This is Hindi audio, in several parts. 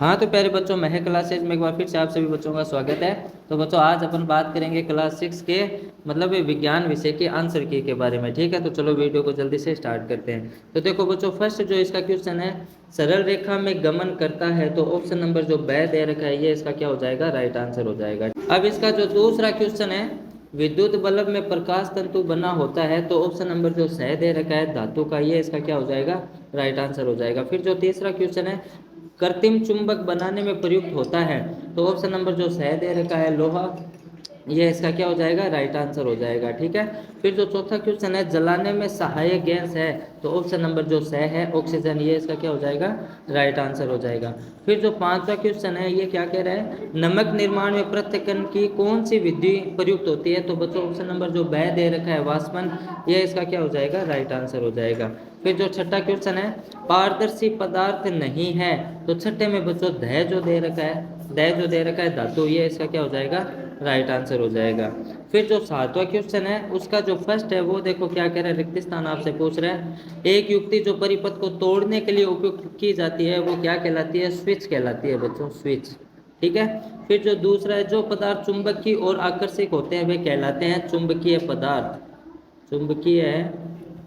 हाँ तो प्यारे बच्चों, महक क्लासेज में एक बार फिर से आप सभी बच्चों का स्वागत है। तो बच्चों आज अपन बात करेंगे क्लास 6 के मतलब विज्ञान विषय के आंसर की के बारे में। ठीक है, तो चलो वीडियो को जल्दी से स्टार्ट करते हैं। तो देखो बच्चों, फर्स्ट जो इसका क्वेश्चन है, सरल रेखा में गमन करता है, तो ऑप्शन नंबर जो ब दे रखा है ये इसका क्या हो जाएगा, राइट आंसर हो जाएगा। अब इसका जो दूसरा क्वेश्चन है, विद्युत बल्ब में प्रकाश तंतु बना होता है, तो ऑप्शन नंबर जो स दे रखा है धातु का, ये इसका क्या हो जाएगा, राइट आंसर हो जाएगा। फिर जो तीसरा क्वेश्चन है, कृत्रिम चुंबक बनाने में प्रयुक्त होता है, तो ऑप्शन नंबर जो स दे रखा है लोहा, ये इसका क्या हो जाएगा, राइट आंसर हो जाएगा। ठीक है, फिर जो चौथा क्वेश्चन है, जलाने में सहायक गैस है, तो ऑप्शन नंबर जो स है ऑक्सीजन, ये इसका क्या हो जाएगा, राइट आंसर हो जाएगा। फिर जो पांचवा क्वेश्चन है, ये क्या कह रहा है, नमक निर्माण में पृथक्करण की कौन सी विधि प्रयुक्त होती है, तो बच्चों ऑप्शन नंबर जो ब दे रखा है वाष्पन, ये इसका क्या हो जाएगा, राइट आंसर हो जाएगा। फिर जो छठा क्वेश्चन है, पारदर्शी पदार्थ नहीं है, तो छठे में बच्चों ध जो दे रखा है, द जो दे रखा है धातु, ये इसका क्या हो जाएगा, राइट आंसर हो जाएगा। फिर जो सातवां क्वेश्चन है, उसका जो फर्स्ट है वो देखो क्या कह रहा है, रिक्त स्थान आपसे पूछ रहा है, एक युक्ति जो परिपथ को तोड़ने के लिए उपयोग की जाती है वो क्या कहलाती है, स्विच कहलाती है बच्चों, स्विच। ठीक है, फिर जो दूसरा है, जो पदार्थ चुंबक की ओर आकर्षित होते हैं वे कहलाते हैं चुंबकीय पदार्थ, चुंबकीय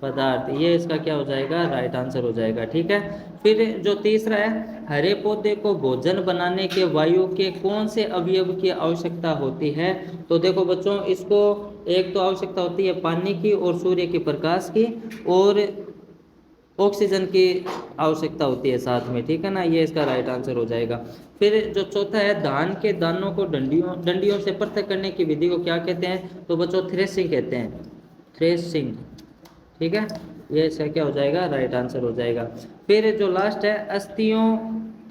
पदार्थ, ये इसका क्या हो जाएगा, राइट आंसर हो जाएगा। ठीक है, फिर जो तीसरा है, हरे पौधे को भोजन बनाने के वायु के कौन से अवयव की आवश्यकता होती है, तो देखो बच्चों, इसको एक तो आवश्यकता होती है पानी की और सूर्य के प्रकाश की और ऑक्सीजन की आवश्यकता होती है साथ में। ठीक है ना, ये इसका राइट आंसर हो जाएगा। फिर जो चौथा है, धान के दानों को डंडियों से पृथक करने की विधि को क्या कहते हैं, तो बच्चों थ्रेसिंग कहते हैं, थ्रेसिंग। ठीक है, ये इसका क्या हो जाएगा, राइट आंसर हो जाएगा। फिर जो लास्ट है, अस्थियों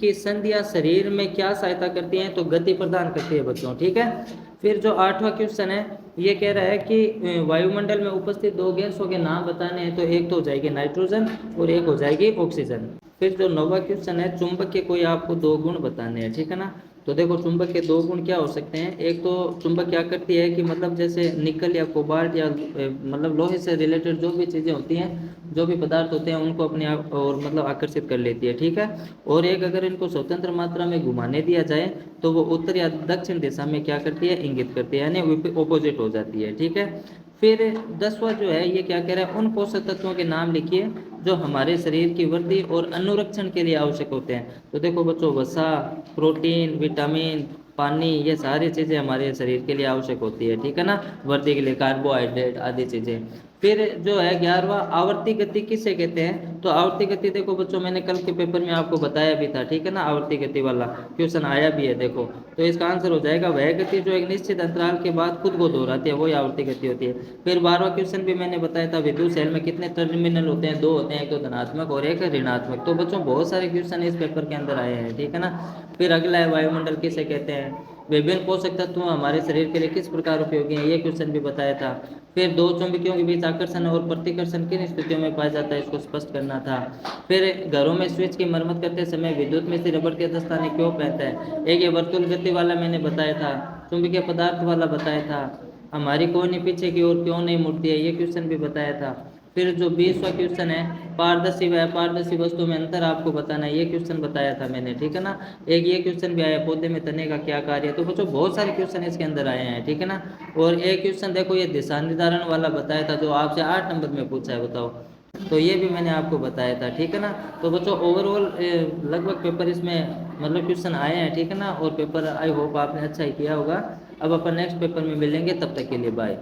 की संधियां शरीर में क्या सहायता करती हैं, तो गति प्रदान करती है बच्चों। ठीक है, फिर जो आठवां क्वेश्चन है, ये कह रहा है कि वायुमंडल में उपस्थित दो गैसों के नाम बताने हैं, तो एक तो हो जाएगी नाइट्रोजन और एक हो जाएगी ऑक्सीजन। फिर जो नौवां क्वेश्चन है, चुंबक के कोई आपको दो गुण बताने हैं। ठीक है ना, तो देखो चुंबक के दो गुण क्या हो सकते हैं, एक तो चुंबक क्या करती है कि मतलब जैसे निकल या कोबाल्ट या मतलब लोहे से रिलेटेड जो भी चीज़ें होती हैं, जो भी पदार्थ होते हैं, उनको अपने आप और मतलब आकर्षित कर लेती है। ठीक है, और एक अगर इनको स्वतंत्र मात्रा में घुमाने दिया जाए तो वो उत्तर या दक्षिण दिशा में क्या करती है, इंगित करती है, यानी ऑपोजिट हो जाती है। ठीक है, फिर 10वां जो है, ये क्या कह रहा है, उन पोषक तत्वों के नाम लिखिए जो हमारे शरीर की वृद्धि और अनुरक्षण के लिए आवश्यक होते हैं। तो देखो बच्चों, वसा, प्रोटीन, विटामिन, पानी, ये सारी चीज़ें हमारे शरीर के लिए आवश्यक होती है। ठीक है ना, वृद्धि के लिए कार्बोहाइड्रेट आदि चीज़ें। फिर जो है 11वां, आवर्ती गति किसे कहते हैं, तो आवर्ती गति देखो बच्चों, मैंने कल के पेपर में आपको बताया भी था। ठीक है ना, आवर्ती गति वाला क्वेश्चन आया भी है देखो, तो इसका आंसर हो जाएगा वह गति जो एक निश्चित अंतराल के बाद खुद को दोहराती है, वही आवर्ती गति होती है। फिर 12वां क्वेश्चन भी मैंने बताया था, विद्युत सेल में कितने टर्मिनल होते हैं, दो होते हैं, एक तो धनात्मक और एक ऋणात्मक। तो बच्चों बहुत सारे क्वेश्चन इस पेपर के अंदर आए हैं। ठीक है ना, फिर अगला है, वायुमंडल किसे कहते हैं, विभिन्न पोषक तत्व हमारे शरीर के लिए किस प्रकार उपयोगी हैं, ये क्वेश्चन भी बताया था। फिर दो चुंबकियों के बीच आकर्षण और प्रतिकर्षण किन स्थितियों में पाया जाता है, इसको स्पष्ट करना था। फिर घरों में स्विच की मरम्मत करते समय विद्युत में से रबड़ के दस्ताने क्यों पहनते हैं, एक ये वर्तुल गति वाला मैंने बताया था, चुंबकीय पदार्थ वाला बताया था, हमारी कोहनी पीछे की ओर क्यों नहीं मुड़ती है, ये क्वेश्चन भी बताया था। फिर जो 20वां क्वेश्चन है, पारदर्शी व अपारदर्शी वस्तु में अंतर आपको बताना है, ये क्वेश्चन बताया था मैंने। ठीक है ना, एक ये क्वेश्चन भी आया, पौधे में तने का क्या कार्य है। तो बच्चों बहुत सारे क्वेश्चन इसके अंदर आए हैं। ठीक है ना, और एक क्वेश्चन देखो, ये दिशा निर्धारण वाला बताया था जो आपसे 8 नंबर में पूछा है, बताओ, तो ये भी मैंने आपको बताया था। ठीक है ना, तो बच्चों ओवरऑल लगभग पेपर इसमें मतलब क्वेश्चन आए हैं। ठीक है ना, और पेपर आई होप आपने अच्छा ही किया होगा। अब अपन नेक्स्ट पेपर में मिलेंगे, तब तक के लिए बाय।